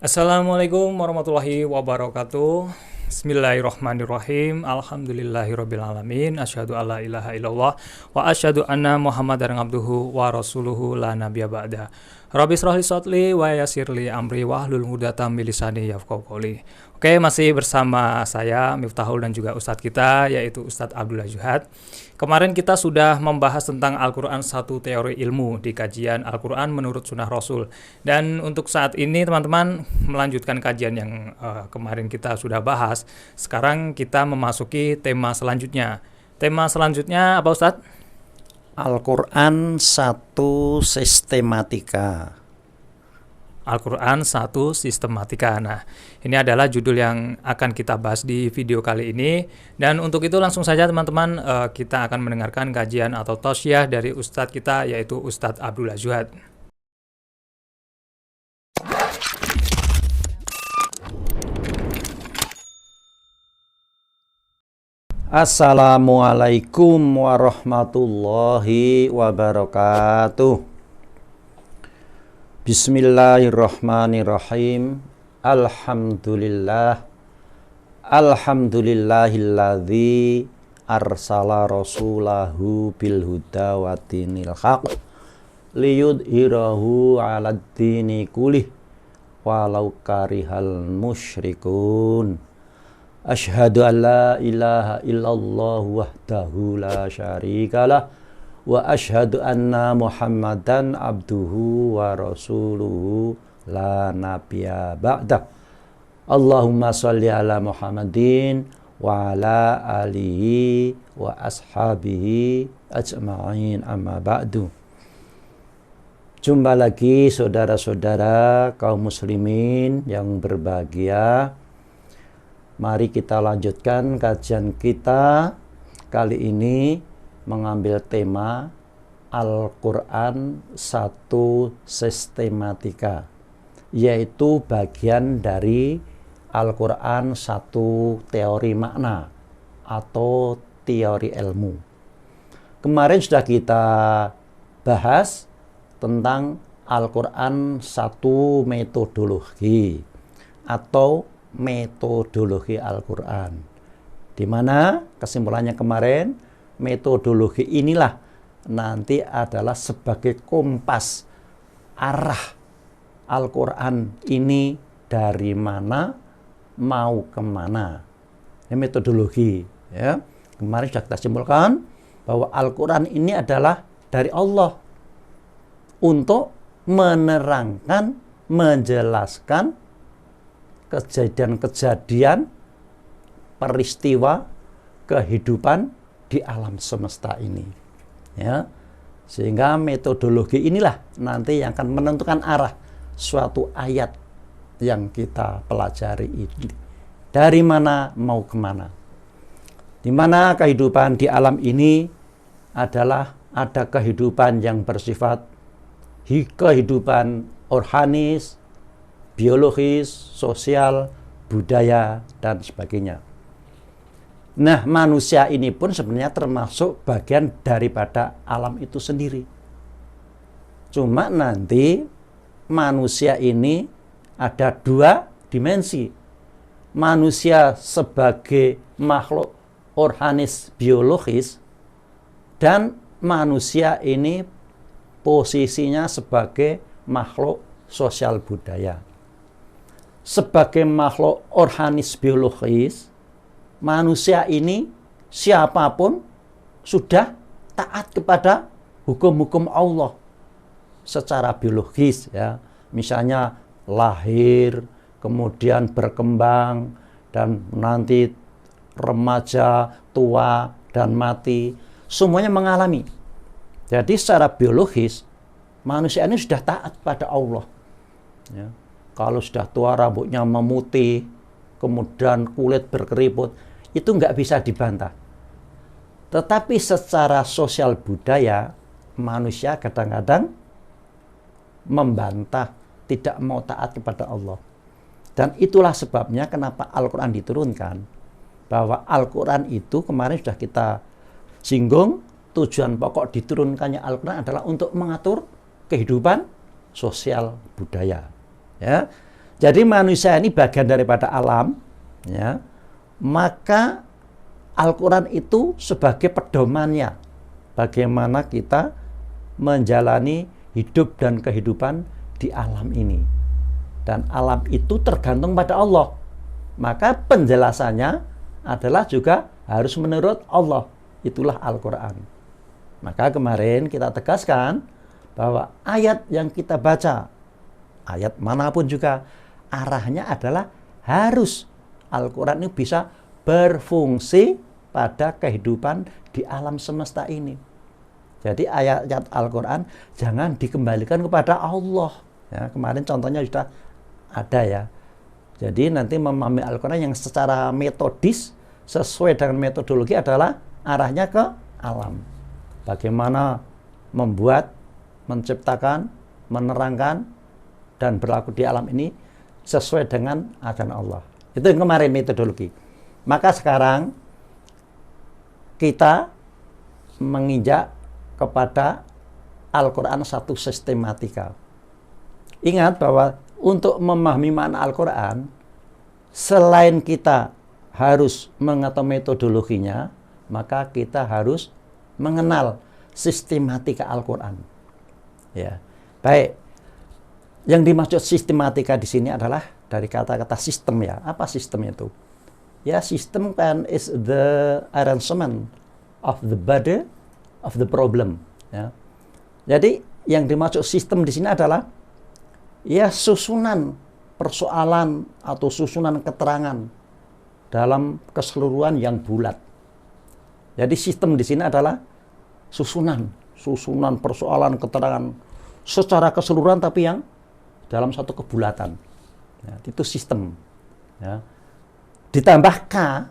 Assalamualaikum warahmatullahi wabarakatuh. Bismillahirrahmanirrahim. Alhamdulillahirabbil alamin. Asyhadu alla ilaha illallah wa asyhadu anna Muhammadar abduhu wa rasuluhu la nabiyya ba'da. Rabbi shrah li sadri wa yassir li amri wahlul 'uqdatam min lisani yafqahu qawli. Oke, masih bersama saya Miftahul dan juga ustadz kita yaitu Ustadz Abdullah Juhad. Kemarin kita sudah membahas tentang Al-Quran satu teori ilmu di kajian Al-Quran menurut Sunnah Rasul. Dan untuk saat ini teman-teman melanjutkan kajian yang kemarin kita sudah bahas. Sekarang kita memasuki tema selanjutnya. Tema selanjutnya apa Ustadz? Al-Quran satu sistematika. Al-Quran satu sistematika. Nah, ini adalah judul yang akan kita bahas di video kali ini. Dan untuk itu langsung saja teman-teman, kita akan mendengarkan kajian atau tausiah dari Ustadz kita yaitu Ustadz Abdullah Juhad. Assalamualaikum warahmatullahi wabarakatuh. Bismillahirrahmanirrahim. Alhamdulillahilladzi arsala rasulahu bil huda wa dinil haq liyudhhirahu 'alad dini kullih walau karihal musyrikun. Asyhadu an la ilaha illallah wahdahu la syarikalah wa asyhadu anna Muhammadan abduhu wa rasuluhu la nabiyya ba'dah. Allahumma shalli ala Muhammadin wa ala alihi wa ashabihi ajma'in, amma ba'du. Jumpa lagi saudara-saudara kaum muslimin yang berbahagia. Mari kita lanjutkan kajian kita kali ini mengambil tema Al-Quran satu sistematika, yaitu bagian dari Al-Quran satu teori makna atau teori ilmu. Kemarin sudah kita bahas tentang Al-Quran satu metodologi atau metodologi Al-Quran, di mana kesimpulannya kemarin metodologi inilah nanti adalah sebagai kompas arah Al-Quran ini dari mana mau kemana. Ini metodologi ya. Kemarin sudah kita simpulkan bahwa Al-Quran ini adalah dari Allah untuk menerangkan, menjelaskan kejadian-kejadian, peristiwa, kehidupan di alam semesta ini ya. Sehingga metodologi inilah nanti yang akan menentukan arah suatu ayat yang kita pelajari ini, dari mana mau kemana, di mana kehidupan di alam ini adalah ada kehidupan yang bersifat kehidupan organis, biologis, sosial, budaya, dan sebagainya. Nah, manusia ini pun sebenarnya termasuk bagian daripada alam itu sendiri. Cuma nanti manusia ini ada dua dimensi. Manusia sebagai makhluk organis biologis dan manusia ini posisinya sebagai makhluk sosial budaya. Sebagai makhluk organis biologis, manusia ini siapapun sudah taat kepada hukum-hukum Allah secara biologis ya. Misalnya lahir, kemudian berkembang, dan nanti remaja, tua, dan mati, semuanya mengalami. Jadi secara biologis manusia ini sudah taat pada Allah ya. Kalau sudah tua rambutnya memutih, kemudian kulit berkeriput, itu nggak bisa dibantah. Tetapi secara sosial budaya, manusia kadang-kadang membantah, tidak mau taat kepada Allah. Dan itulah sebabnya kenapa Al-Quran diturunkan. Bahwa Al-Quran itu kemarin sudah kita singgung, tujuan pokok diturunkannya Al-Quran adalah untuk mengatur kehidupan sosial budaya. Ya. Jadi manusia ini bagian daripada alam, ya. Maka Al-Quran itu sebagai pedomannya, bagaimana kita menjalani hidup dan kehidupan di alam ini. Dan alam itu tergantung pada Allah. Maka penjelasannya adalah juga harus menurut Allah. Itulah Al-Quran. Maka kemarin kita tegaskan bahwa ayat yang kita baca, ayat manapun juga, arahnya adalah harus Al-Quran ini bisa berfungsi pada kehidupan di alam semesta ini. Jadi ayat-ayat Al-Quran jangan dikembalikan kepada Allah. Ya, kemarin contohnya sudah ada ya. Jadi nanti memahami Al-Quran yang secara metodis sesuai dengan metodologi adalah arahnya ke alam. Bagaimana membuat, menciptakan, menerangkan, dan berlaku di alam ini sesuai dengan ajaran Allah. Itu yang kemarin metodologi. Maka sekarang kita menginjak kepada Al-Quran satu sistematika. Ingat bahwa untuk memahami makna Al-Quran, selain kita harus mengetahui metodologinya, maka kita harus mengenal sistematika Al-Quran. Ya, baik. Yang dimaksud sistematika di sini adalah dari kata-kata sistem ya. Apa sistem itu? Ya, sistem kan is the arrangement of the body of the problem. Ya. Jadi yang dimaksud sistem di sini adalah ya susunan persoalan atau susunan keterangan dalam keseluruhan yang bulat. Jadi sistem di sini adalah susunan persoalan keterangan secara keseluruhan tapi yang dalam satu kebulatan. Ya, itu sistem. Ya. Ditambah K,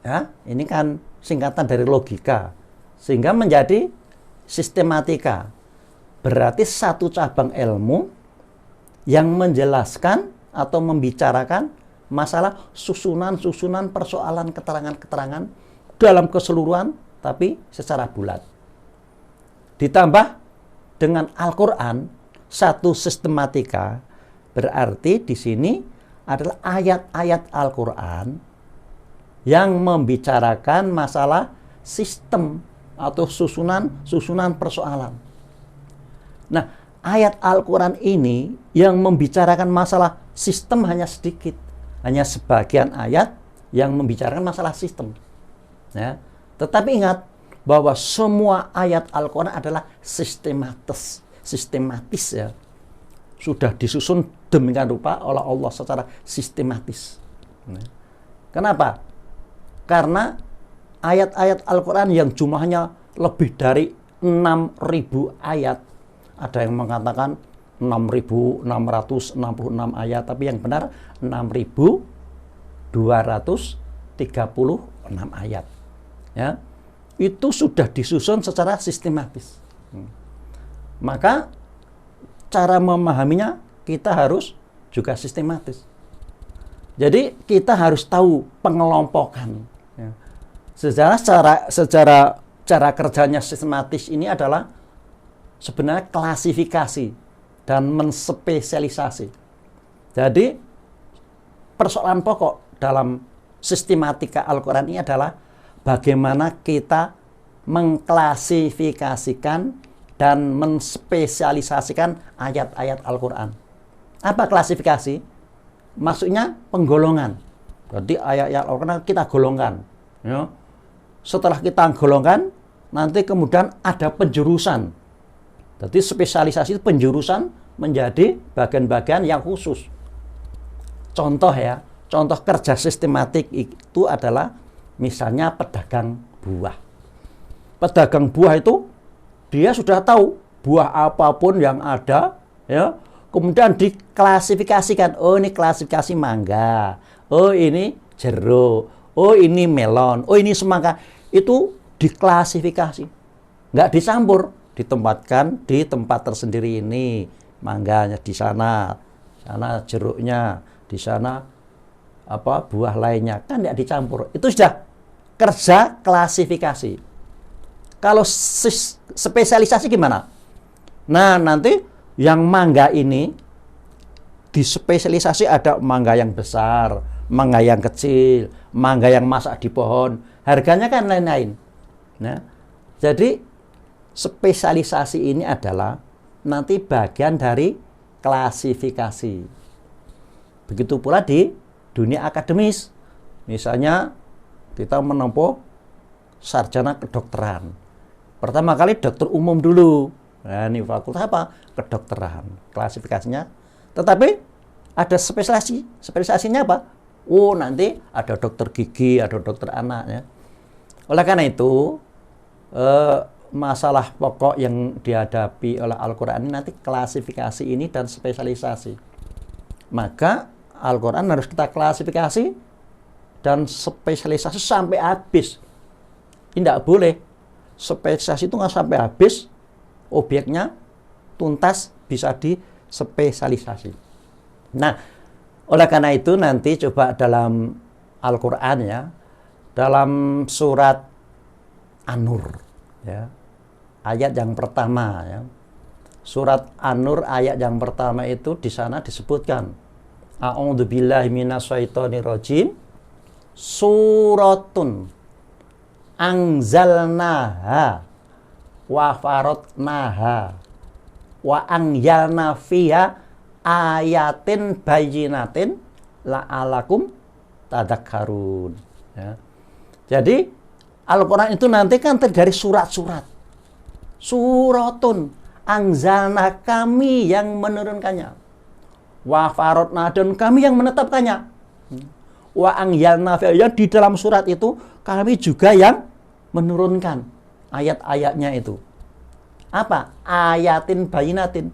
ya, ini kan singkatan dari logika, sehingga menjadi sistematika. Berarti satu cabang ilmu yang menjelaskan atau membicarakan masalah susunan persoalan keterangan-keterangan dalam keseluruhan tapi secara bulat. Ditambah dengan Al-Quran satu sistematika, berarti di sini adalah ayat-ayat Al-Quran yang membicarakan masalah sistem atau susunan persoalan. Nah, ayat Al-Quran ini yang membicarakan masalah sistem hanya sedikit. Hanya sebagian ayat yang membicarakan masalah sistem. Ya. Tetapi ingat bahwa semua ayat Al-Quran adalah sistematis ya. Sudah disusun demikian rupa oleh Allah secara sistematis. Ya. Kenapa? Karena ayat-ayat Al-Quran yang jumlahnya lebih dari 6.000 ayat. Ada yang mengatakan 6.666 ayat, tapi yang benar 6.236 ayat. Ya, itu sudah disusun secara sistematis. Maka cara memahaminya kita harus juga sistematis. Jadi kita harus tahu pengelompokan. Ya. Secara cara kerjanya sistematis ini adalah sebenarnya klasifikasi dan menspesialisasi. Jadi persoalan pokok dalam sistematika Al-Quran ini adalah bagaimana kita mengklasifikasikan dan menspesialisasikan ayat-ayat Al-Quran. Apa klasifikasi? Maksudnya penggolongan. Jadi ayat-ayat Al-Quran kita golongkan. Ya. Setelah kita golongkan, nanti kemudian ada penjurusan. Jadi spesialisasi itu penjurusan menjadi bagian-bagian yang khusus. Contoh ya, contoh kerja sistematik itu adalah misalnya pedagang buah. Pedagang buah itu dia sudah tahu buah apapun yang ada, ya, kemudian diklasifikasikan. Oh, ini klasifikasi mangga. Oh, ini jeruk. Oh, ini melon. Oh, ini semangka. Itu diklasifikasi. Nggak dicampur. Ditempatkan di tempat tersendiri ini. Mangganya di sana jeruknya, di sana buah lainnya. Kan nggak dicampur. Itu sudah kerja klasifikasi. Kalau spesialisasi gimana? Nah, nanti yang mangga ini di spesialisasi ada mangga yang besar, mangga yang kecil, mangga yang masak di pohon. Harganya kan lain-lain. Nah, jadi spesialisasi ini adalah nanti bagian dari klasifikasi. Begitu pula di dunia akademis. Misalnya kita menempuh sarjana kedokteran. Pertama kali dokter umum dulu. Nah, ini fakultas apa? Kedokteran. Klasifikasinya. Tetapi ada spesialisasinya apa? Oh, nanti ada dokter gigi, ada dokter anak ya. Oleh karena itu, masalah pokok yang dihadapi oleh Al-Quran ini nanti klasifikasi ini dan spesialisasi. Maka Al-Quran harus kita klasifikasi dan spesialisasi sampai habis. Ini tidak boleh. Spesialisasi itu nggak sampai habis, obyeknya tuntas bisa dispesialisasi. Nah, oleh karena itu nanti coba dalam Al-Quran ya, dalam surat An-Nur ya, ayat yang pertama ya. Surat An-Nur ayat yang pertama itu di sana disebutkan A'udzubillahi minasyaitonirrajim suratun anzalnaha wa faradnaha wa anzalna fiha ayatin bayyinatin la'alakum tadakkarun ya. Jadi Al-Quran itu nanti kan terdiri dari surat-surat. Suratun anzalna, kami yang menurunkannya. Wa faradna, dan kami yang menetapkannya. Wa anzalna fiha, di dalam surat itu kami juga yang menurunkan ayat-ayatnya itu. Apa? Ayatin bayinatin.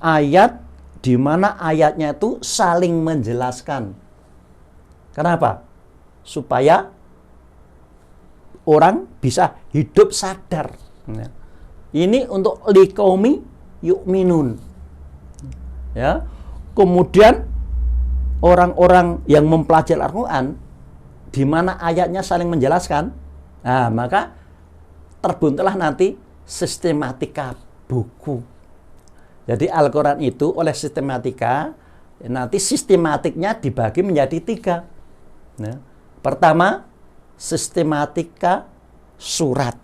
Ayat di mana ayatnya itu saling menjelaskan. Kenapa? Supaya orang bisa hidup sadar. Ini untuk liqaumi yu'minun. Ya. Kemudian orang-orang yang mempelajari Al-Quran di mana ayatnya saling menjelaskan, nah, maka terbentuklah nanti sistematika buku. Jadi Al-Quran itu oleh sistematika, nanti sistematiknya dibagi menjadi 3. Nah, pertama, sistematika surat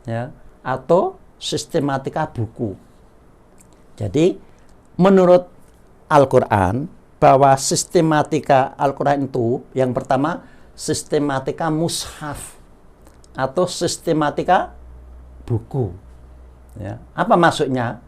ya, atau sistematika buku. Jadi menurut Al-Quran bahwa sistematika Al-Quran itu yang pertama sistematika mushaf atau sistematika buku ya. Apa maksudnya?